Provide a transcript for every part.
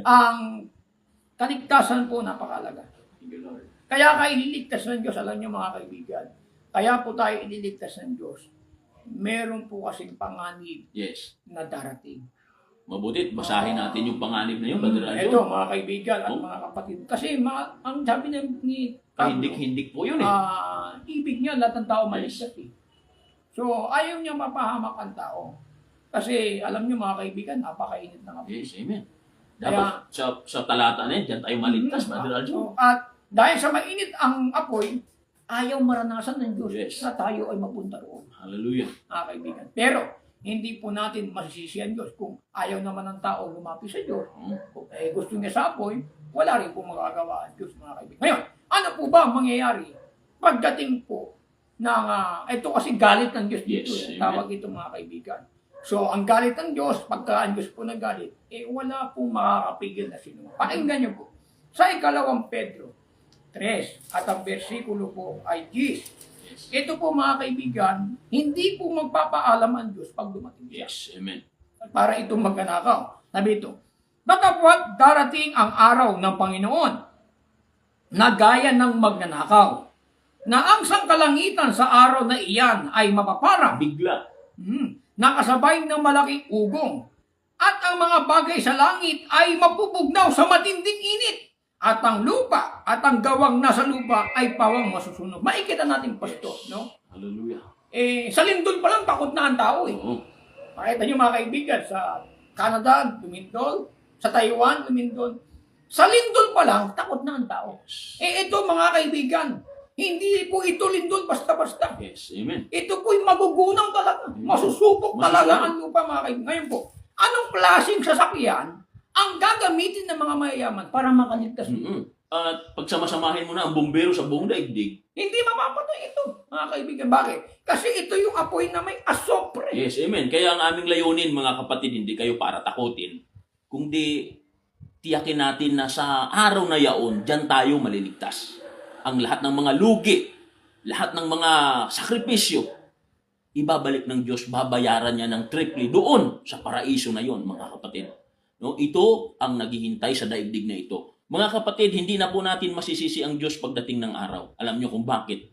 Ang kaligtasan po napakalaga. Kaya kayo ililigtas ng Diyos, alam niyo mga kaibigan. Kaya po tayo ililigtas ng Diyos. Meron po kasing panganib Yes. na darating. Mabutit, basahin natin yung panganib na yun, Brother Aljo. Ito mga kaibigan at mga kapatid. Kasi ang sabi ni Pablo, Hindik-hindik po yun eh. ibig niya lahat ng tao maligtas eh. So ayaw niya mapahamak ang tao. Kasi alam niyo mga kaibigan, napakainit ng apoy. Yes, amen. Dapat sa talata na yun, dyan tayo maligtas, Brother Aljo. At dahil sa mainit ang apoy, ayaw maranasan ng Diyos Yes. na tayo ay mapunta roon. Hallelujah. Mga kaibigan. Pero, hindi po natin masisisi ang Diyos kung ayaw naman ng tao lumapit sa Diyos. Kung gusto niya sa apoy, wala rin po magagawa ang Diyos, mga kaibigan. Ngayon, ano po ba ang mangyayari pagdating po ng, ito kasi galit ng Diyos dito, Yes, tawag ito mga kaibigan. So, ang galit ng Diyos, pagka ang Diyos po nagalit, wala pong makakapigil na sino. Pakinggan niyo po. Sa 2 Pedro 3, at ang versikulo po ay 10. Ito po mga kaibigan, hindi po magpapaalam ang Diyos pag dumating siya. Yes, amen. Para itong magnanakaw. Sabi ito, datapwat darating ang araw ng Panginoon na gaya ng magnanakaw, na ang sangkalangitan sa araw na iyan ay mapaparang, Bigla. nakasabay ng malaking ugong, at ang mga bagay sa langit ay mapupugnaw sa matinding init, at ang lupa at ang gawang nasa lupa ay pawang masusunog. Makikita natin pasto, no? Hallelujah. Sa lindol pa lang takot na ang tao eh. Oo. Makita niyo mga kaibigan, sa Canada, lumindol, sa Taiwan, lumindol. Sa lindol pa lang, takot na ang tao. Ito mga kaibigan, hindi po ito lindol basta-basta. Yes, amen. Ito po'y magugunaw talaga. Masusubok talaga ang lupa mga kaibigan. Ngayon po, anong klaseng sasakyan ang gagamitin ng mga mayayaman para makaligtas nito? At pagsamasamahin mo na ang bumbero sa buong daigdig. Hindi mapapatay ito, mga kaibigan. Bakit? Kasi ito yung apoy na may asopre. Yes, amen. Kaya ang aming layunin, mga kapatid, hindi kayo para takutin. Kundi tiyakin natin na sa araw na yaon, dyan tayo maliligtas. Ang lahat ng mga lugi, lahat ng mga sakripisyo, ibabalik ng Diyos, babayaran niya ng triple doon sa paraiso na yon, mga kapatid. No, ito ang naghihintay sa daigdig na ito. Mga kapatid, hindi na po natin masisisi ang Diyos pagdating ng araw. Alam niyo kung bakit?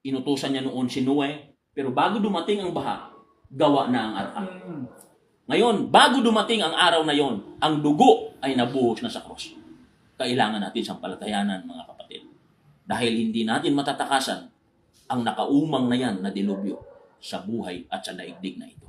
Inutusan niya noon si Noe, pero bago dumating ang baha, gawa na ang arka. Ngayon, bago dumating ang araw na yon, ang dugo ay nabuhos na sa krus. Kailangan natin sampalatayanan, mga kapatid. Dahil hindi natin matatakasan ang nakaumang na yan na dilubyo sa buhay at sa daigdig na ito.